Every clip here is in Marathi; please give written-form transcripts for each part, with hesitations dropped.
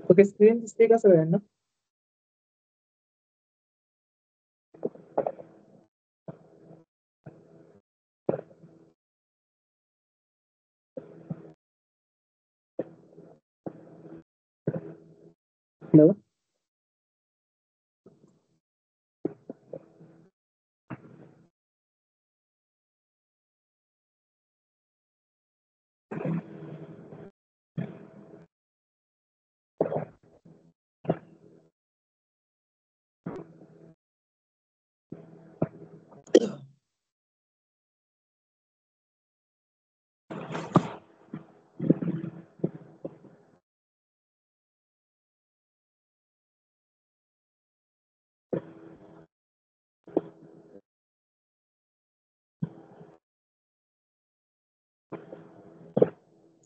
ओके, स्क्रीन दिसते का सगळ्यांना? हॅलो.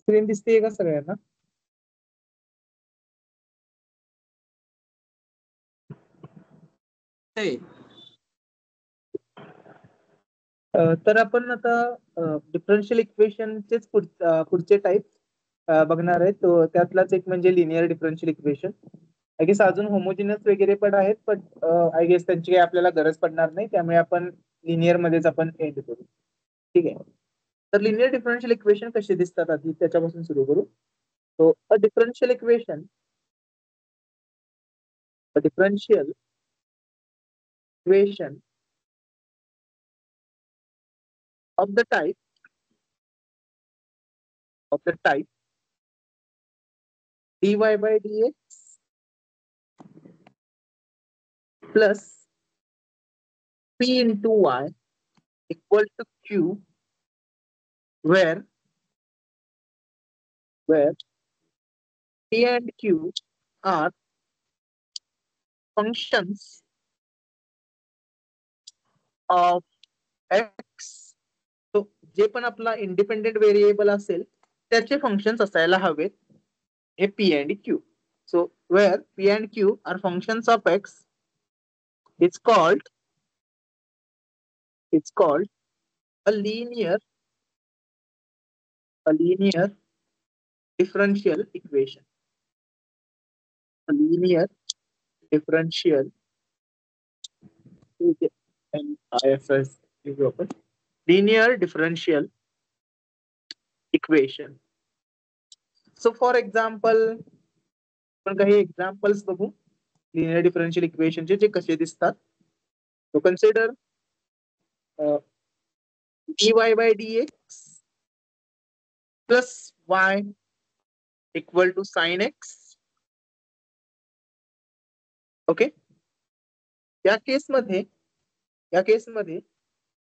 स्क्रीन दिसते का सगळ्यांना? तर आपण आता डिफरन्शियल इक्वेशनचेच पुढचे टाईप बघणार आहेत. तो त्यातलाच एक म्हणजे linear differential equation. I guess अजून होमोजिनस वगैरे पण आहेत, पण आय गेस त्यांची काही आपल्याला गरज पडणार नाही, त्यामुळे आपण लिनियर मध्येच आपण एंड करू. ठीक आहे. तर लिनियर डिफरन्शियल इक्वेशन कसे दिसतात आधी त्याच्यापासून सुरू करू. So a differential equation of the type dy by dx plus p into y equal to q, where p and q are functions of x. So जे पण आपला इंडिपेंडेंट व्हेरिएबल असेल त्याचे फंक्शन्स असायला हवेत हे p and q. So where p and q are functions of x, it's called a linear differential equation. A linear differential IFS linear differential equation. So for example, आपण काही एक्झाम्पल्स बघू लिनियर डिफरन्शियल इक्वेशनचे जे कसे दिसतात. So consider dy by dx plus y equal to sin x. Okay. या केसमध्ये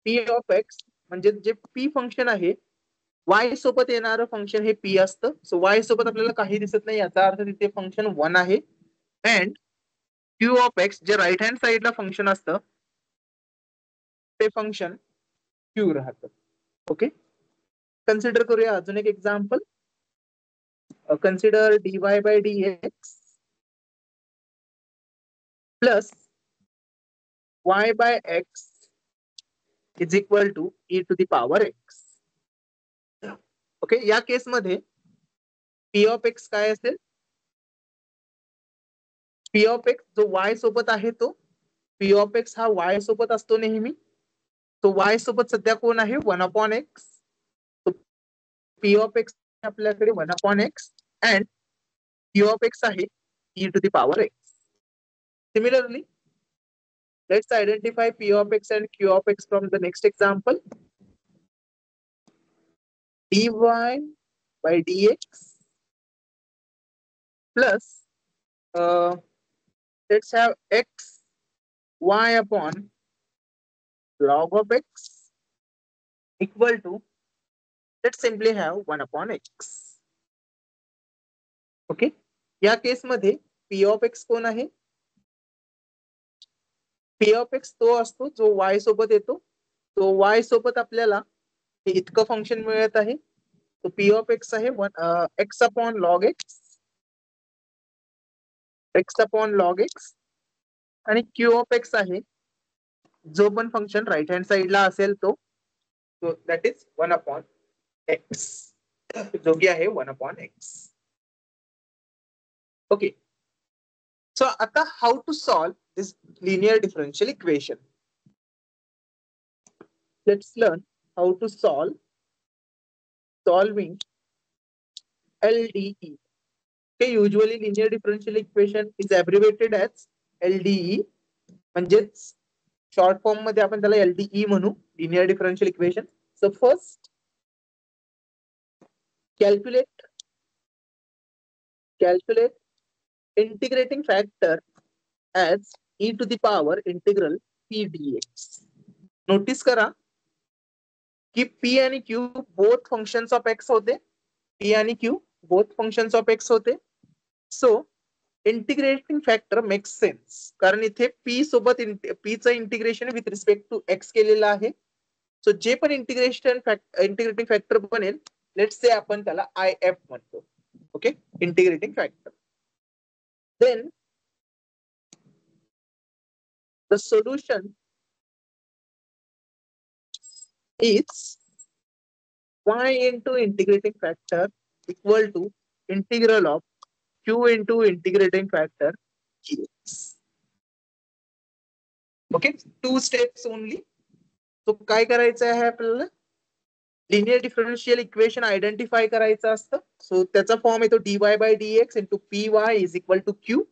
p ऑफ x म्हणजे जे p फंक्शन आहे y सोबत येणारं फंक्शन हे p असतं. सो y सोबत आपल्याला काही दिसत नाही, याचा अर्थ तिथे फंक्शन 1 आहे. अँड q ऑफ x जे राईट हँड साइडला फंक्शन असतं ते फंक्शन q राहतं. ओके. कन्सिडर करूया अजून एक example. Consider dy by dx plus y by x is equal to e to the power x. Okay. या केसमध्ये p ऑफ x काय असेल? p ऑफ x जो y सोबत आहे तो p ऑफ x हा y सोबत असतो नेहमी. तो y सोबत सध्या कोण आहे? 1/x. p ऑफ x आपल्याकडे 1/x and q of x आहे e to the power x. Similarly, let's identify p of x and q of x from the next example. dy by dx plus let's have x y upon log of x equal to, let's simply have 1/x. Okay. या केसमध्ये p ऑफ x कोण आहे? p ऑफ x तो असतो जो y सोबत येतो. तो y सोबत आपल्याला हे इतकं फंक्शन मिळत आहे. तो p ऑफ x आहे x अपॉन लॉग x आणि q ऑफ x आहे जो पण फंक्शन राईट हँड साइडला असेल तो दॅट इज 1/x, जो की आहे 1/x. Okay. So आता how to solve this linear differential equation. Let's learn how to solving LDE. Okay, usually linear differential equation is abbreviated as LDE. म्हणजेच शॉर्ट फॉर्म मध्ये आपण त्याला LDE म्हणू, linear differential equation. So first calculate integrating factor as e to the power integral p dx. Notice करा की p आणि q both functions of x होते. p आणि q both functions of x होते. So integrating factor makes sense, कारण इथे p सोबत p चं integration with respect to x केलेलं आहे. सो जे पण इंटिग्रेटिंग फॅक्टर बनेल, लेट्स से आपण त्याला IF म्हणतो. Okay, integrating factor. Then the solution is y into integrating factor equal to integral of q into integrating factor dx. Okay, 2 steps only. तो काय करायचं आहे आपल्याला, लिनियर डिफरन्शियल इक्वेशन आयडेंटिफाय करायचं असतं. सो त्याचा फॉर्म येतो dy by dx into P Y is equal to Q.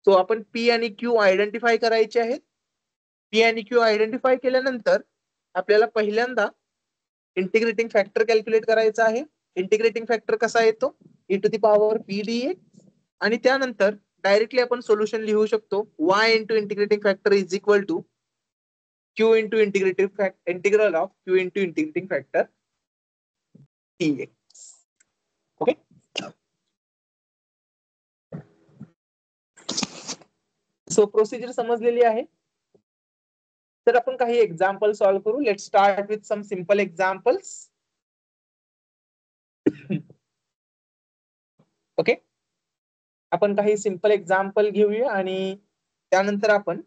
So आपण p आणि q आयडेंटिफाय करायचे आहेत. p आणि q आयडेंटिफाय केल्यानंतर आपल्याला पहिल्यांदा इंटिग्रेटिंग फॅक्टर कॅल्क्युलेट करायचा आहे. इंटिग्रेटिंग फॅक्टर कसा येतो, e to the power p dx. आणि त्यानंतर डायरेक्टली आपण सोल्युशन लिहू शकतो y into integrating factor is equal to q into integral of q into integrating factor dx. Okay, so procedure समजलेली आहे. तर आपण काही एक्झाम्पल सॉल्व्ह करू. Let start with some simple examples. Okay, आपण काही सिंपल एक्झाम्पल घेऊया आणि त्यानंतर आपण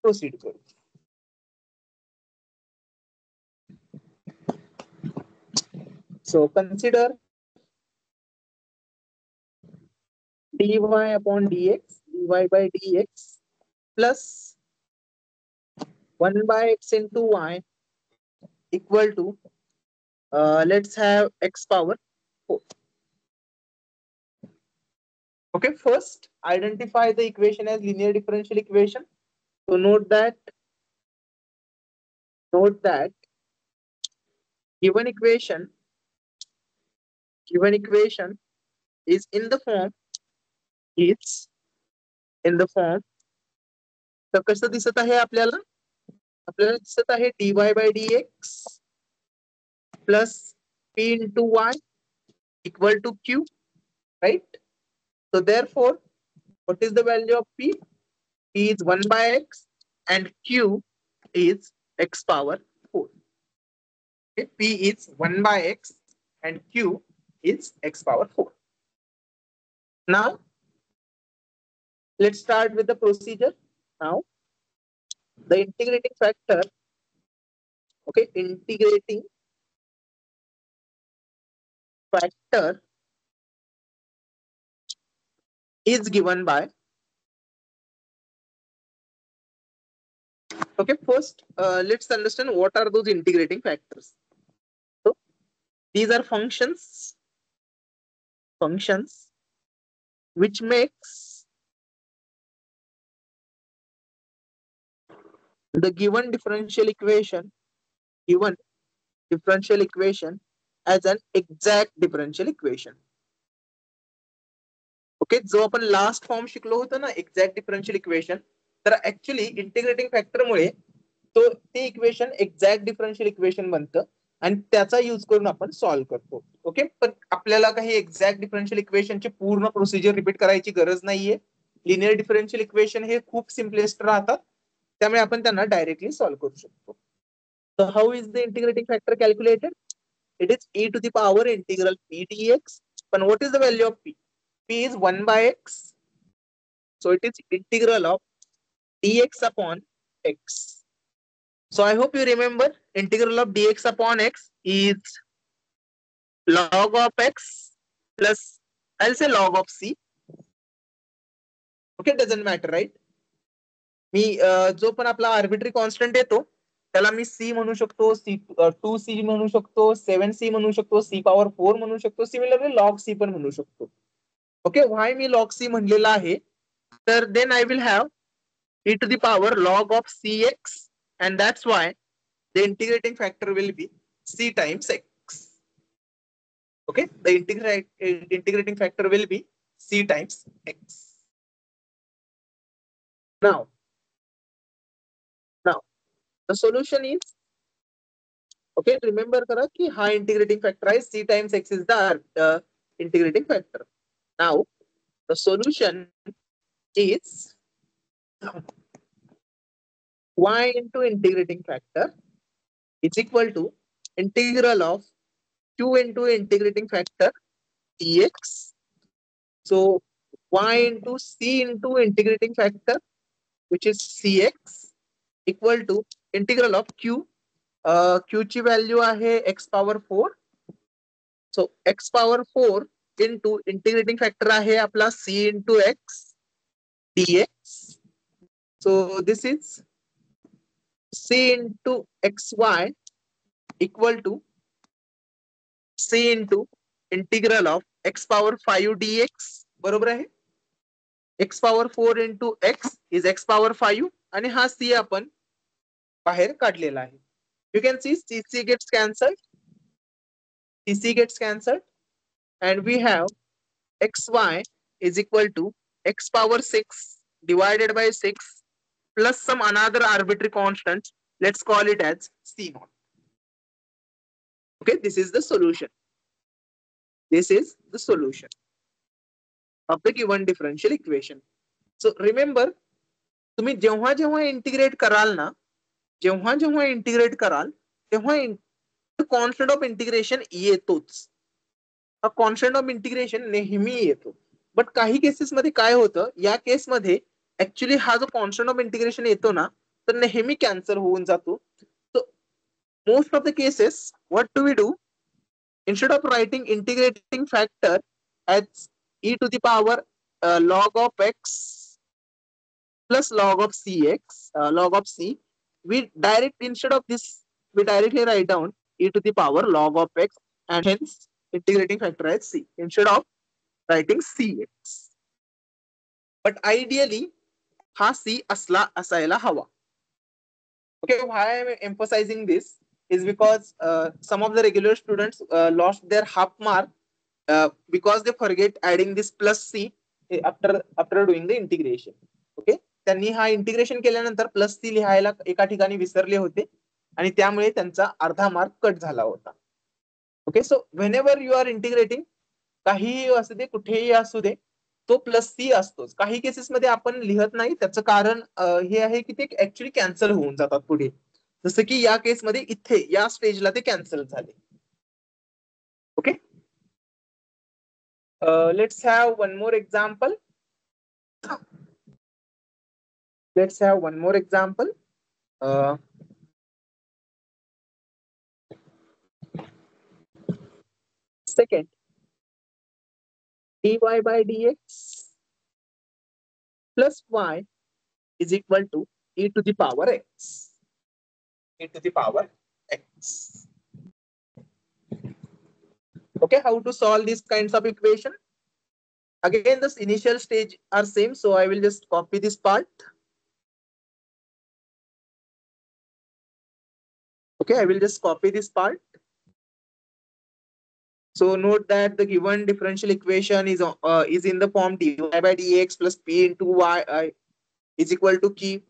प्रोसीड करू. So consider dy upon dx, dy by dx plus 1 by x into y equal to let's have x power 4. Okay, first identify the equation as linear differential equation. So note that given equation is in the form तर कसं दिसत आहे आपल्याला दिसत आहे dy by dx plus p into y equal to q, right? So therefore, what is the value of p? P is 1 by x and q is x power 4. Okay, p is 1 by x and q is x power 4. Now let's start with the procedure. Now the integrating factor, okay, integrating factor is given by, okay, first let's understand what are those integrating factors. So these are functions which makes the given differential equation as an exact differential equation. Okay, जो आपण लास्ट फॉर्म शिकलो होतो ना एक्झॅक्ट डिफरन्शियल इक्वेशन, तर ऍक्च्युली इंटिग्रेटिंग फॅक्टर मुळे ते इक्वेशन एक्झॅक्ट डिफरन्शियल इक्वेशन बनतं आणि त्याचा यूज करून आपण सॉल्व्ह करतो. ओके, पण आपल्याला काही एक्झॅक्ट डिफरन्शियल इक्वेशनची पूर्ण प्रोसिजर रिपीट करायची गरज नाहीये. लिनियर डिफरन्शियल इक्वेशन हे खूप सिम्पलेस्ट राहतात, त्यामुळे आपण त्यांना डायरेक्टली सॉल्व्ह करू शकतो. So how is the integrating factor calculated? It is e to the power integral p dx. But what is the value of p? P is 1 by x. So it is integral of dx upon x. So I hope you remember integral of dx upon x is log of x plus, I'll say log of c. Okay, doesn't matter right. मी जो पण आपला आर्बिट्री कॉन्स्टंट येतो त्याला मी सी म्हणू शकतो, C2C म्हणू शकतो, 7C म्हणू शकतो, C⁴ म्हणू शकतो, सिमिलरली लॉग सी पण म्हणू शकतो. ओके, व्हाय मी लॉग सी म्हणलेला आहे, तर then I will have e to the power log of cx, and that's why the integrating factor will be c times x. Okay, the integrating factor will be c times x. Now the solution is, okay, remember kara ki ha integrating factor is c times x is the integrating factor. Now the solution is y into integrating factor is equal to integral of q into integrating factor dx. So y into c into integrating factor, which is cx, equal to integral of q. Q ची व्हॅल्यू आहे x⁴. So x⁴ into integrating factor आहे आपला c into x dx. So this is c into xy equal to c into integral of x⁵ dx. बरोबर आहे. x⁴ into x is x⁵ आणि हा c आपण बाहेर काढलेला आहे. You can see c gets cancelled, c gets cancelled, and we have xy is equal to x⁴ divided by 6 plus some another arbitrary constant. Let's call it as c0. Okay, this is the solution. This is the solution of the given differential equation. So remember, तुम्ही जेव्हा जेव्हा इंटिग्रेट कराल ना, जेव्हा जेव्हा इंटिग्रेट कराल तेव्हा कॉन्स्टंट ऑफ इंटिग्रेशन येतोच. हा कॉन्स्टंट ऑफ इंटिग्रेशन नेहमी येतो. बट काही केसेस मध्ये काय होतं, या केसमध्ये ऍक्च्युली हा जो कॉन्स्टंट ऑफ इंटिग्रेशन येतो ना, तर नेहमी कॅन्सल होऊन जातो. So most of the cases what do we do, instead of writing integrating factor as e to the power log of x plus log of cx, log of c, instead of this we directly write down e to the power log of x, and hence integrating factor as c instead of writing cx. But ideally हा c असायला हवा. Okay, why I am emphasizing this is because some of the regular students lost their half mark because they forget adding this plus c after doing the integration. Okay, त्यांनी हा इंटिग्रेशन केल्यानंतर प्लस सी लिहायला एका ठिकाणी विसरले होते आणि त्यामुळे त्यांचा अर्धा मार्क कट झाला होता. Okay, so whenever you are integrating, काहीही असू दे, कुठेही असू दे, तो प्लस सी असतोच. काही केसेस मध्ये आपण लिहत नाही, त्याचं कारण हे आहे की ते ऍक्च्युली कॅन्सल होऊन जातात पुढे, जसं की या केसमध्ये इथे या स्टेजला ते कॅन्सल झाले. Okay, let's have one more example. Let's have one more example. Second, dy by dx plus y is equal to e to the power x. E to the power x. Okay, how to solve these kinds of equation? Again, this initial stage are same, so I will just copy this part. Okay, I will just copy this part. So note that the given differential equation is in the form dy by dx plus p into y is equal to q,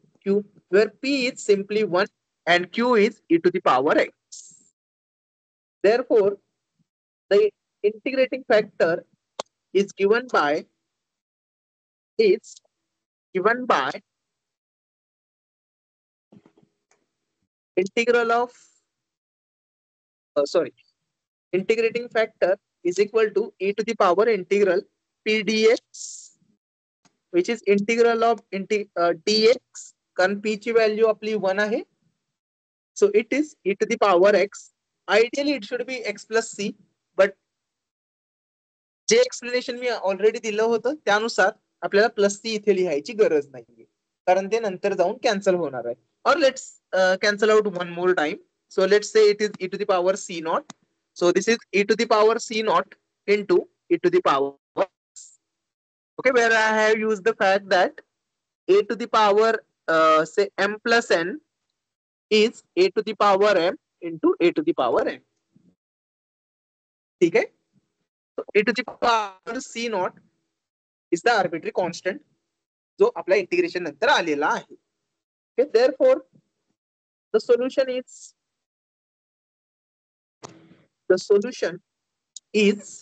where p is simply 1 and q is e to the power x. Therefore, the integrating factor is given by integral of integrating factor is equal to e to the power integral p dx, which is integral of dx, कारण p ची व्हॅल्यू आपली 1 आहे. So it is e to the power x. Ideally it should be x plus c, but जे एक्सप्लेनेशन मी ऑलरेडी दिलं होतं त्यानुसार आपल्याला प्लस सी इथे लिहायची गरज नाहीये, कारण ते नंतर जाऊन कॅन्सल होणार आहे. और let's cancel out one more time. So let's say it is e to the power c naught. So this is e to the power c naught into e to the power x. Okay, where I have used the fact that a to the power say m plus n is a to the power m into a to the power n. ठीक है. So a to the power c naught is the arbitrary constant जो आपल्या इंटिग्रेशन नंतर आलेला आहे. Okay, therefore the solution is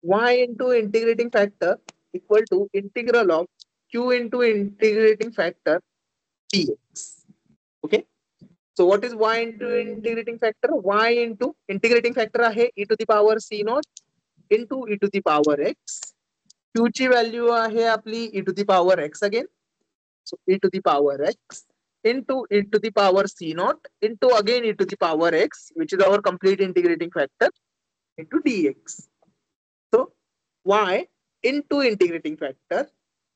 y into integrating factor equal to integral of q into integrating factor dx. Okay, so what is y into integrating factor? Y into integrating factor आहे e to the power c naught into e to the power x. q ची व्हॅल्यू आहे आपली e to the power x again. So e to the power x into e to the power c naught into again e to the power x, which is our complete integrating factor, into dx. So y into integrating factor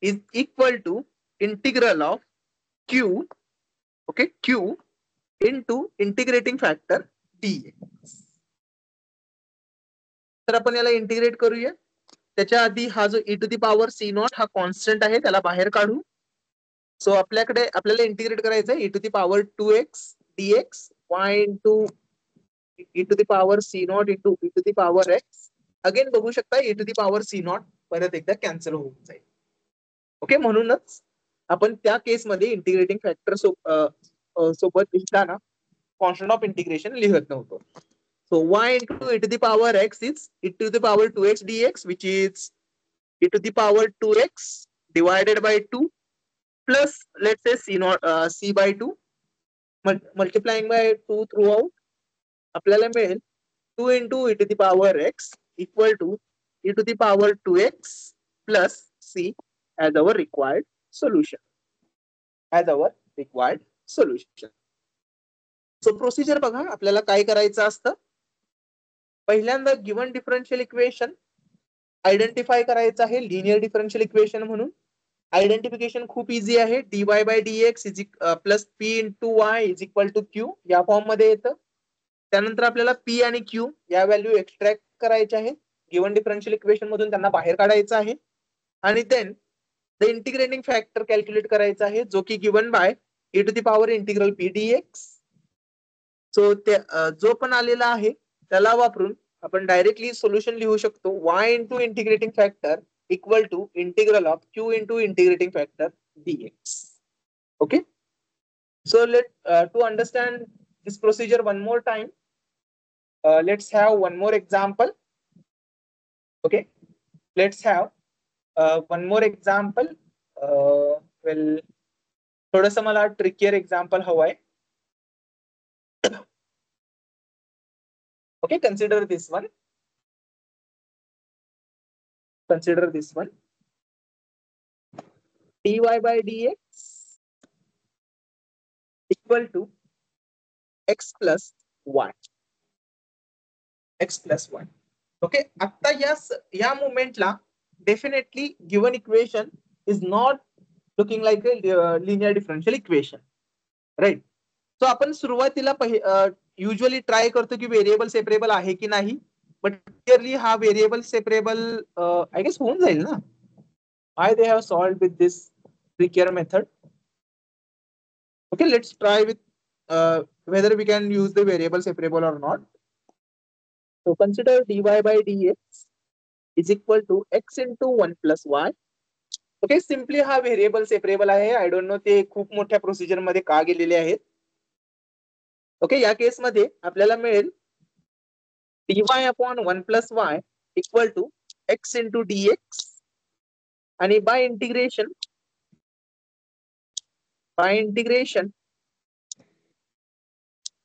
is equal to integral of q, okay, q into integrating factor dx. तर आपण याला इंटिग्रेट करूया. त्याच्या आधी हा जो e to the power c naught हा कॉन्स्टंट आहे, त्याला बाहेर काढू. सो आपल्याला इंटिग्रेट करायचं आहे e to the power 2x dx y into e to the power c naught into e to the power x. Again बघू शकता e to the power c naught परत एकदा कॅन्सल होऊन जाईल. ओके, म्हणूनच आपण त्या केसमध्ये इंटिग्रेटिंग फॅक्टर सोबत लिहिताना कॉन्स्टंट ऑफ इंटिग्रेशन लिहत नव्हतो. So y into e to the power x is e to the power 2x dx, which is e to the power 2x divided by 2 plus let's say c by 2 multiplying by 2 throughout. आपल्याला मिळेल 2 into e to the power x equal to e to the power 2x plus c as our required solution. So procedure बघा, आपल्याला काय करायचं असतं. पहिल्यांदा गिवन डिफरन्शियल इक्वेशन आयडेंटिफाय करायचं आहे लिनियर डिफरन्शियल इक्वेशन म्हणून. आयडेंटिफिकेशन खूप इझी आहे. dy by dx plus p into y is equal to q या फॉर्म मध्ये येतं. त्यानंतर आपल्याला p आणि q या व्हॅल्यू एक्स्ट्रॅक्ट करायच्या आहेत. गिवन डिफरन्शियल इक्वेशन मधून त्यांना बाहेर काढायचं आहे. आणि then the integrating factor calculate करायचा आहे, जो की given by e to the power integral p dx. So जो पण आलेला आहे त्याला वापरून आपण डायरेक्टली सोल्युशन लिहू शकतो. y into integrating factor equal to integral of q into integrating factor dx. Okay, so to understand this procedure one more time, let's have one more example. Okay, let's have one more example. Well, थोडंसं मला ट्रिकियर एक्झाम्पल हवंय. Okay, consider this one. dy by dx equal to x plus y. Okay, आता या मोमेंटला definitely given equation is not looking like a linear differential equation, right. So आपण सुरुवातीला युजली ट्राय करतो की व्हेरिएबल सेपरेबल आहे की नाही, बट क्लिअरली हा व्हेरिएबल सेपरेबल आय गेस होऊन जाईल ना. I they have solved with this trickier method. Okay, let's try with whether we can use the variable separable or not. So consider dy by dx is equal to x into 1 plus y. Okay, simply हा व्हेरिएबल सेपरेबल आहे. आय डोंट नो ते खूप मोठ्या प्रोसिजर मध्ये का गेलेले आहेत. ओके, या केस मध्ये आपल्याला मिळेल dy upon 1 plus y equal to x into dx. आणि by integration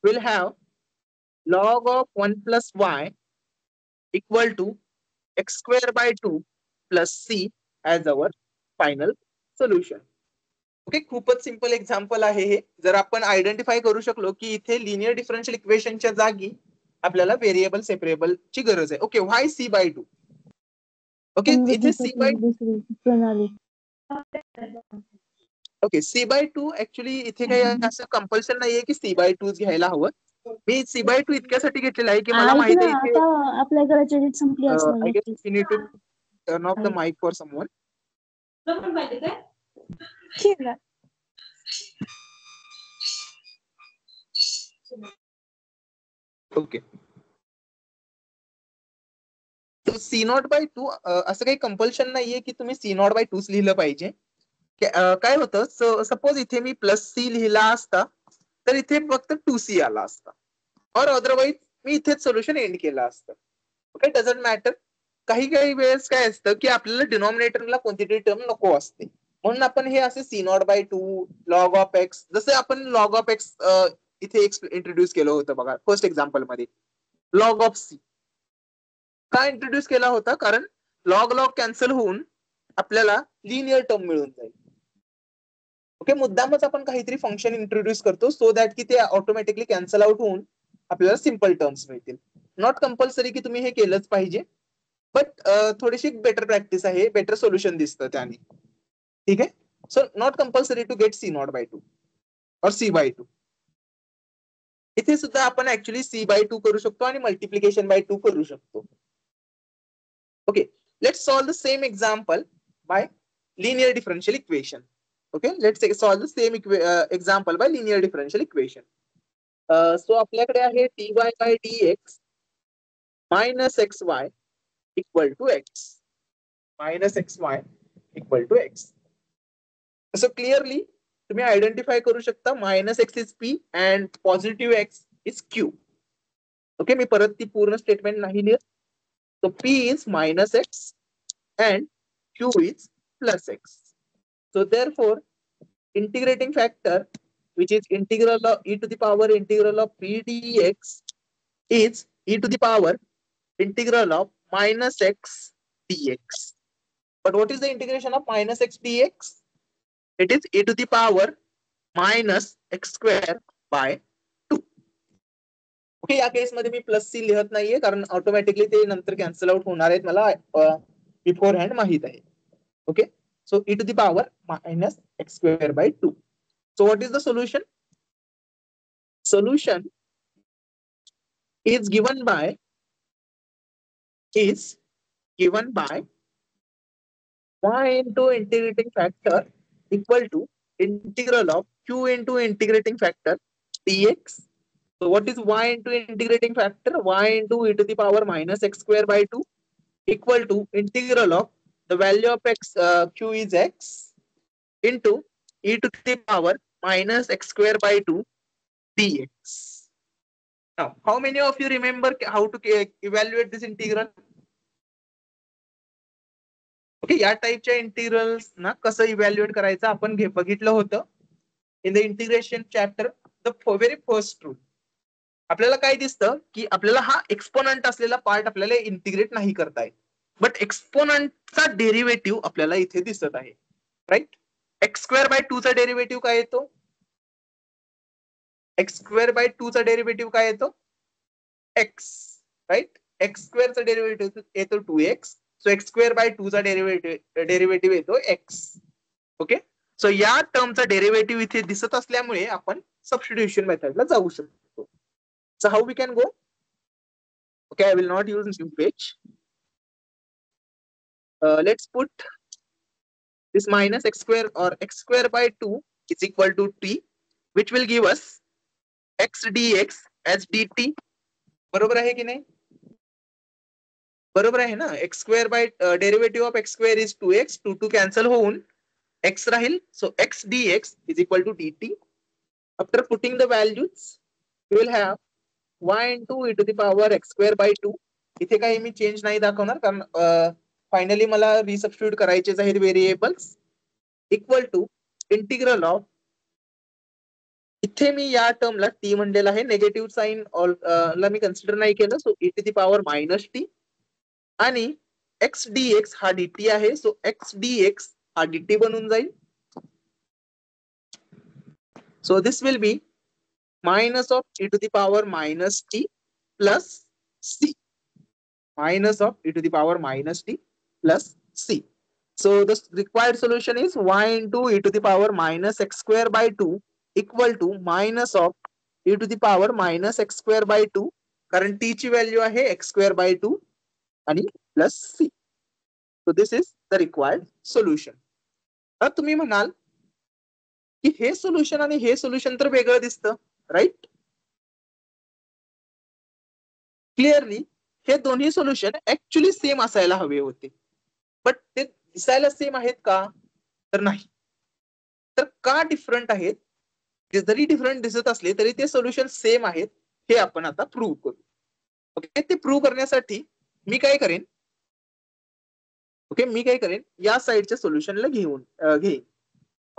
will have log of 1 plus y equal to x square by 2 plus c as our final solution. Okay, खूपच सिंपल एक्झाम्पल आहे हे. जर आपण आयडेंटिफाय करू शकलो की इथे लिनियर डिफरन्शियल इक्वेशनच्या जागी आपल्याला व्हेरिएबल सेपरेबल ची गरज आहे. Okay, Y C by 2. Okay, इथे सी बाय दुसरी प्रणाली. Okay, C by two actually इथे काही असं कंपल्शन नाहीये की सी बाय टू घ्यायला हवं. मी सी बाय टू इतक्यासाठी घेतलेला आहे की मला ऐक माहित ना, आहे इथे आता आपल्या घराची डेट संपली असणार आय गेस नक्की. You need to turn off the mic for someone. Okay, तो सी नॉट बाय टू असं काही कंपल्शन नाहीये की तुम्ही सी नॉट बाय टूच लिहिलं पाहिजे. काय होतं, सपोज इथे मी प्लस सी लिहिला असता तर इथे फक्त 2C आला असता, और अदरवाईज मी इथेच सोल्युशन एंड केलं असतं. Okay, doesn't matter. काही काही वेळेस काय असतं की आपल्याला डिनॉमिनेटरला कोणतीतरी टर्म नको असते, म्हणून आपण हे असे C not by two, log of X, जसे आपण लॉग ऑफ एक्स इथे इंट्रोड्यूस केलं होतं बघा फर्स्ट एक्झाम्पल मध्ये. लॉग ऑफ सी का इंट्रोड्यूस केला होता, कारण लॉग लॉग कॅन्सल होऊन आपल्याला लिनियर टर्म मिळून जाईल. ओके, मुद्दामच आपण काहीतरी फंक्शन इंट्रोड्यूस करतो सो दॅट की ते ऑटोमॅटिकली कॅन्सल आउट होऊन आपल्याला सिम्पल टर्म्स मिळतील. नॉट कंपल्सरी की तुम्ही हे केलंच पाहिजे, बट थोडीशी बेटर प्रॅक्टिस आहे, बेटर सोल्युशन दिसतं त्याने. ठीक आहे, so not compulsory to get C not by two or C by two. इथे सुद्धा आपण ऍक्च्युली सी बाय टू करू शकतो आणि मल्टिप्लिकेशन बाय टू करू शकतो. Okay, let's solve the same example by linear differential equation. Okay, let's solve the same example by linear differential equation. So आपल्याकडे आहे dy by dx minus xy equal to x. Minus xy equal to x. So clearly तुम्ही आयडेंटिफाय करू शकता minus x is P and positive x is Q. Okay, मी परत ती पूर्ण स्टेटमेंट नाही लिहित. So p is minus x and q is plus x. So therefore integrating factor, which is integral of e to the power integral of p dx, is e to the power integral of minus x dx. But what is the integration of minus x dx? It is e to the power minus x square by 2. Okay, या केस मध्ये मी प्लस सी लिहत नाहीये कारण ऑटोमॅटिकली ते नंतर कॅन्सल आउट होणार आहेत, मला बिफोर हँड माहित आहे. Okay, so e to the power minus x square by 2. So what is the solution? Solution is given by y into integrating factor equal to integral of q into integrating factor dx. So what is y into integrating factor? Y into e to the power minus x square by 2 equal to integral of the value of x, q is x, into e to the power minus x square by 2 dx. Now, how many of you remember how to evaluate this integral? Okay, या टाइपच्या इंटिग्रल्स ना कसं इव्हॅल्युएट करायचं आपण बघितलं होतं in the integration chapter. The very first rule. आपल्याला काय दिसतं की आपल्याला हा एक्सपोनंट असलेला पार्ट आपल्याला इंटिग्रेट नाही करता येत, बट एक्सपोनंटचा डेरिव्हेटिव्ह आपल्याला इथे दिसत आहे. राईट, एक्स स्क्वेअर बाय 2 चा डेरिव्हेटिव्ह काय येतो? एक्स स्क्वेअर बाय 2 चा डेरिव्हेटिव्ह काय येतो? एक्स. राईट, एक्स स्क्वेअर चा डेरिव्हेटिव्ह येतो 2x. So x square by 2 चा डेरिव्हेटिव्ह येतो एक्स. ओके, सो या टर्मचा डेरिव्हेटिव्ह इथे दिसत असल्यामुळे आपण सबस्टिट्यूशन मेथडला जाऊ शकतो. So how we can go? Okay, I will not use new page. Let's put this minus x square or x square by 2 is equal to t, which will give us x dx as dt. बरोबर आहे की नाही? बरोबर आहे ना? X square by derivative of x square is 2x, 2 cancel होऊन x राहील. So x dx is equal to dt. After putting the values, we will have y into e to the power x square by 2. इथे काही मी चेंज नाही दाखवणार कारण फायनली मला रिसबस्टिट्यूट करायचेच आहेत variables. Equal to integral of, इथे मी या टर्मला टी म्हणलेला आहे, निगेटिव्ह साइन ला मी कन्सिडर नाही केलं. So e to the power minus T आणि एक्स dx हा dt आहे. सो एक्स dx हा dt बनून जाईल. So this will be minus of e to the power minus t plus c. Minus of e to the power minus t plus c. So the required solution is y into e to the power minus x square by 2 equal to minus of e to the power minus x square by 2, कारण t ची व्हॅल्यू आहे x square by 2 आणि plus c. So this is the required solution. आता तुम्ही म्हणाल की हे सोल्युशन आणि हे सोल्युशन तर वेगळं दिसतं, राईट? क्लिअरली हे दोन्ही सोल्युशन ऍक्च्युली सेम असायला हवे होते, बट ते दिसायला सेम आहेत का? तर नाही. तर का डिफरंट आहेत? जरी डिफरंट दिसत असले तरी ते सोल्युशन सेम आहेत हे आपण आता प्रूव्ह करू. ओके, ते प्रूव्ह करण्यासाठी मी काय करेन, या साइडच्या सोल्युशनला घेईन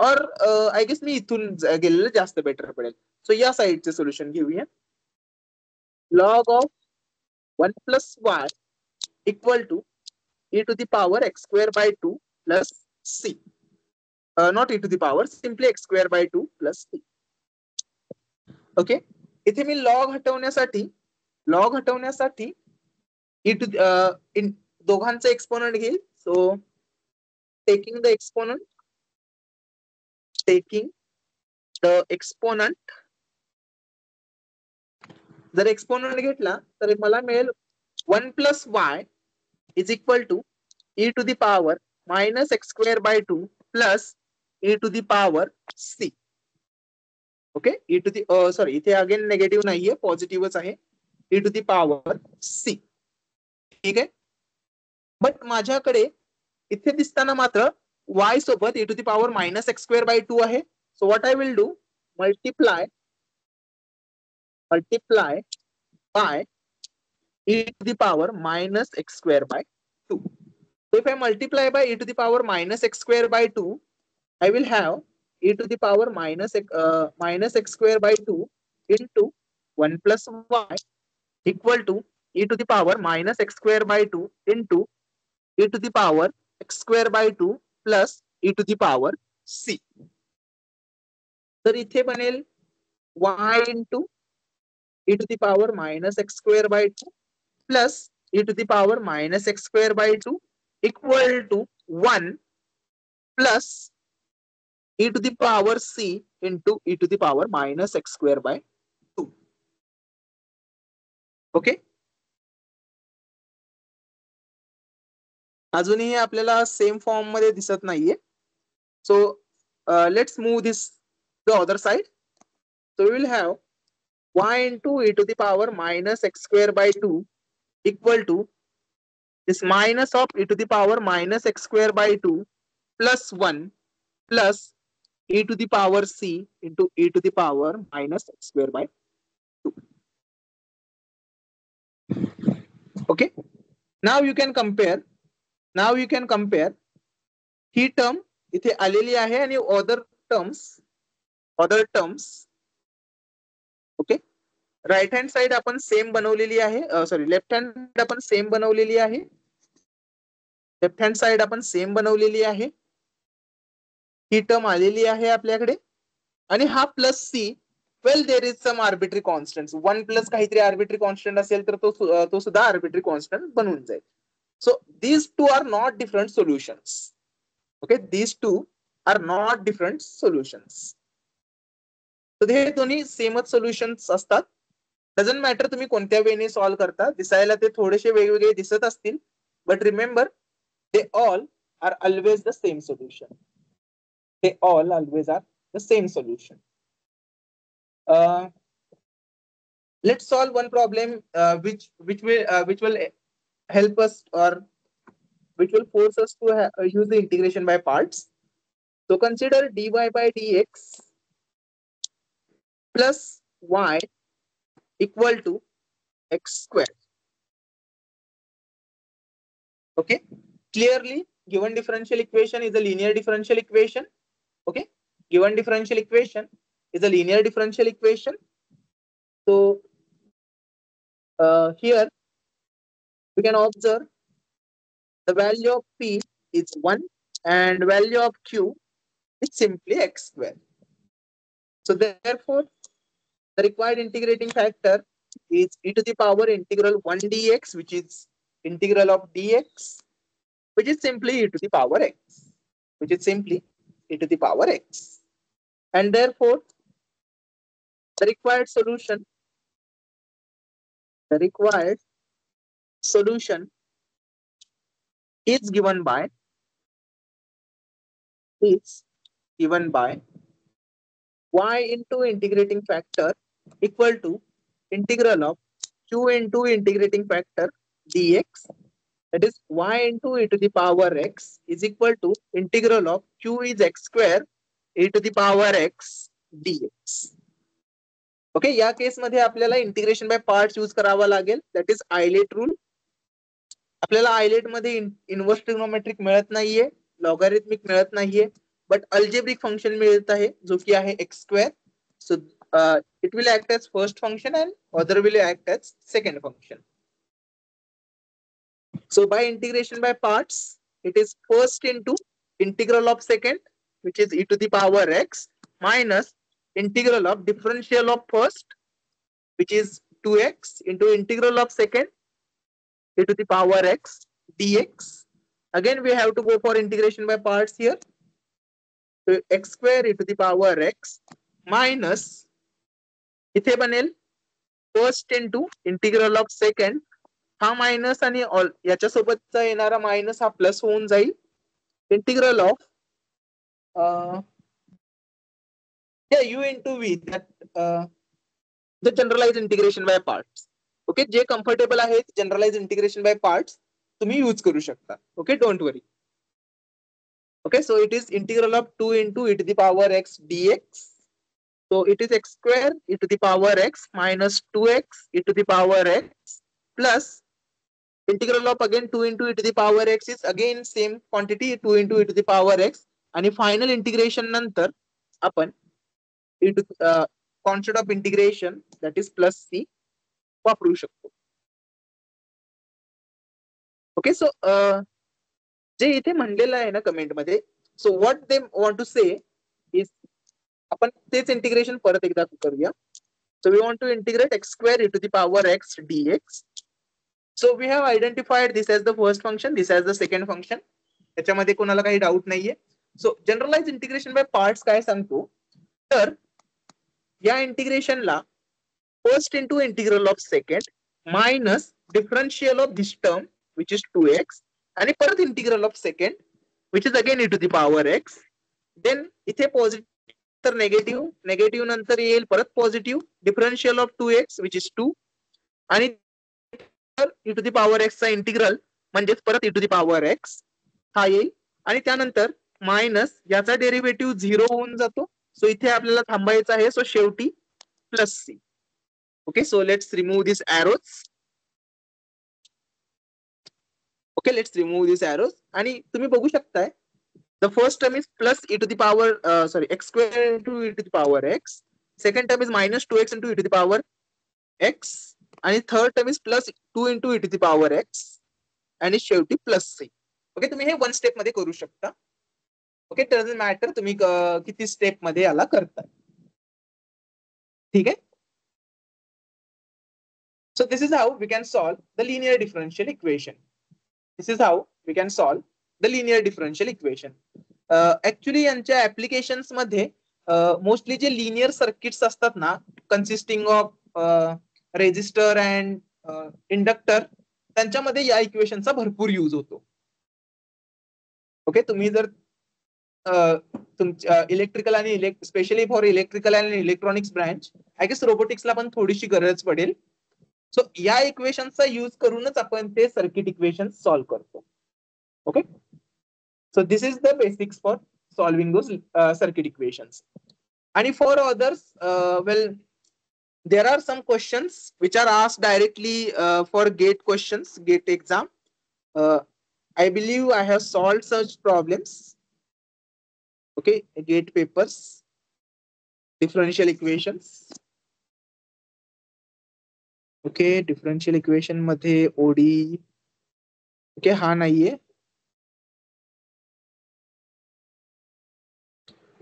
और आय गेस मी इथून गेलेलं जास्त बेटर पडेल. सो या साइडचे सोल्युशन घेऊया. Log of 1 plus y equal to e to the power x square by 2 plus c. Not e to the power, simply x square by 2 plus c. Okay, इथे मी लॉग हटवण्यासाठी e to दोघांचा एक्सपोनंट घेईल. सो टेकिंग द एक्सपोनंट जर एक्सपोनंट घेतला तर मला मिळेल 1 plus y is equal to e to the power minus x square by 2 plus e to the power c. Okay, e to the sorry इथे अगेन नेगेटिव्ह नाहीये, पॉझिटिव्हच आहे, e to the power c. ठीक आहे, बट माझ्याकडे इथे दिसताना मात्र y सोबत e to the power minus x square by 2 आहे. So what I will do, multiply by e to the power minus x square by 2. So if I multiply by e to the power minus x square by 2, I will have e to the power minus x square by 2 into 1 plus y equal to e to the power minus x square by 2 into e to the power x square by 2 plus e to the power c. तर इथे बनेल y into e to the power minus x square by 2 plus e to the power minus x square by 2 equal to 1 plus e to the power c into e to the power minus x square by 2. Okay, अजूनही आपल्याला सेम फॉर्म मध्ये दिसत नाहीये. So let's move this the other side. So we will have y into e to the power minus x square by 2 equal to this minus of e to the power minus x square by 2 plus 1 plus e to the power c into e to the power minus x square by 2. Okay, now you can compare ही टर्म इथे आलेली आहे आणि other terms okay, right hand side आपण सेम बनवलेली आहे, सॉरी लेफ्ट हँड आपण सेम बनवलेली आहे, ही टर्म आलेली आहे आपल्याकडे. आणि हा plus C, well there is some arbitrary constant, 1 plus काहीतरी आर्बिट्री कॉन्स्टंट असेल तर तो सुद्धा आर्बिट्री कॉन्स्टंट बनून जाईल. So these two are not different solutions. Okay, these two are not different solutions. तर हे दोन्ही सेमच सोल्युशन्स असतात. डझंट मॅटर तुम्ही कोणत्या वेने सॉल्व्ह करता, दिसायला ते थोडेसे वेगवेगळे दिसत असतील, but remember they all are always the same solution. Let's solve one problem which will help us, or which will force us to use the integration by parts. So consider dy by dx plus y equal to x square. Okay, clearly given differential equation is a linear differential equation. Okay, given differential equation is a linear differential equation. So here we can observe the value of p is 1 and value of q is simply x square. So therefore the required integrating factor is e to the power integral 1 dx, which is integral of dx which is simply e to the power x, which is simply e to the power x. And therefore, the required solution is given by y into integrating factor equal to integral of q into integrating factor dx. That is y into e to the power x is equal to integral of q is x square e to the power x dx. Okay, या केस मध्ये आपल्याला इंटिग्रेशन बाय पार्ट्स यूज करावा लागेल. That is ILATE rule. आपल्याला आयलेट मध्ये इनव्हर्स ट्रिग्नोमेट्रिक मिळत नाहीये, लॉगॅरिथमिक मिळत नाहीये, बट अल्जेब्रिक फंक्शन मिळत आहे जो की आहे X square. So it will act as first function and other will act as second function. So by integration by parts, it is first into integral of second, which is e to the power x, minus integral of differential of first, which is 2x, into integral of second, e to the power x dx. Again, we have to go for integration by parts here. So x square e to the power x minus, इथे बनेल first into integral of second, हा मायनस आणि याच्यासोबतचा येणारा मायनस हा प्लस होऊन जाईल. Integral of u into v, the generalize integration by parts. Okay, जे कम्फर्टेबल आहे जनरलाइज इंटिग्रेशन बाय पार्ट्स तुम्ही यूज करू शकता. Okay, don't worry. Okay, so it is integral of 2 into e to the power x dx. So it is x square e to the power x minus 2x e to the power x plus integral of again 2 into e to the power x is again same quantity 2 into e to the power x. आणि फायनल इंटिग्रेशन नंतर आपण concept of integration that is plus C वापरू शकतो. ओके, सो जे इथे म्हणलेलं आहे ना कमेंट मध्ये, so what they want to say is, आपण तेच इंटिग्रेशन परत एकदा करूया. So we want to integrate x square e to the power x dx. So we have identified this as the first function, this as the second function. त्याच्यामध्ये कोणाला काही डाऊट नाहीये. So generalize integration by parts काय सांगतो, तर या इंटिग्रेशनला first into integral of second minus differential of this term which is 2x आणि परत integral of second which is again E to the power X. Then इथे पॉझिटिव्ह तर नेगेटिव्ह, नेगेटिव्ह नंतर येईल परत positive, differential of 2x which is 2 आणि E to the power X चा इंटिग्रल म्हणजेच परत E to the power X हा येईल आणि त्यानंतर मायनस याचा डेरिव्हेटिव्ह 0 होऊन जातो. सो इथे आपल्याला थांबायचं आहे. सो शेवटी plus C. Okay, so let's remove this arrows. Okay, let's remove this arrows आणि तुम्ही बघू शकताय the first term is plus e to the power x square into e to the power x. Second term is minus 2x into e to the power x आणि third term is plus 2 into e to the power x आणि शेवटी प्लस सी. ओके, तुम्ही हे वन स्टेप मध्ये करू शकता. ओके, डझंट मॅटर तुम्ही किती स्टेप मध्ये याला करताय. ठीक आहे. So this is how we can solve the linear differential equation. This is how we can solve the linear differential equation. Actually यांच्या ऍप्लिकेशन्स मध्ये मोस्टली जे लिनियर सर्किट्स असतात ना, consisting of resistor and inductor, त्यांच्यामध्ये या इक्वेशनचा भरपूर यूज होतो. ओके, तुम्ही जर तुमच्या इलेक्ट्रिकल आणि specially for electrical and electronics branch, I guess रोबोटिक्सला पण थोडीशी गरज पडेल. सो या इक्वेशनचा यूज करूनच आपण ते सर्किट इक्वेशन सॉल्व्ह करतो. Okay, so this is the basics for solving those circuit equations. And for others, well, there are some questions which are asked directly for gate questions, gate exam. I believe I have solved such problems. Okay, gate papers, differential equations. Okay, differential equation मध्ये OD. Okay, हा नाहीये.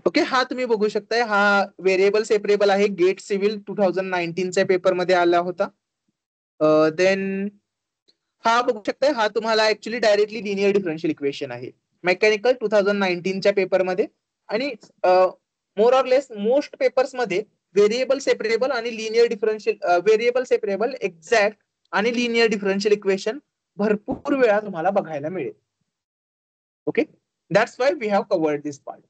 ओके, हा तुम्ही बघू शकताय, हा व्हेरिएबल सेपरेबल आहे. गेट सिव्हिल 2019 च्या पेपर मध्ये आला होता. देन हा बघू शकताय, हा तुम्हाला actually directly linear differential equation आहे मेकॅनिकल 2019च्या पेपरमध्ये. आणि more or less most papers मध्ये व्हेरिएबल सेपरेबल आणि linear differential variable separable exact आणि लिनियर डिफरन्शियल इक्वेशन भरपूर वेळा तुम्हाला बघायला मिळेल. Okay, that's why we have covered this part.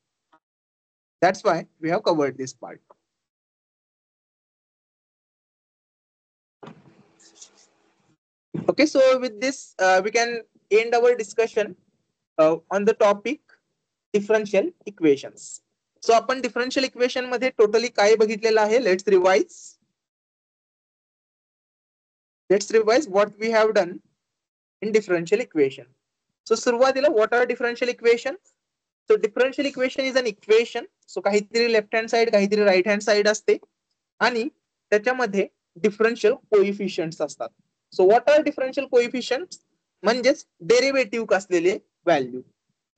That's why we have covered this part. Okay, so with this, we can end our discussion on the topic differential equations. So आपण differential equation मध्ये totally काय बघितलेलं आहे? Let's revise. Let's revise what we have done in differential equation. So सुरुवातीला what are differential equations? So differential equation is an equation. So काहीतरी लेफ्ट हँड साइड काहीतरी राईट हँड साइड असते आणि त्याच्यामध्ये डिफरन्शियल कोइफिशियंट्स असतात. So what are differential coefficients? म्हणजेच डेरिव्हेटिव्ह असलेले व्हॅल्यू.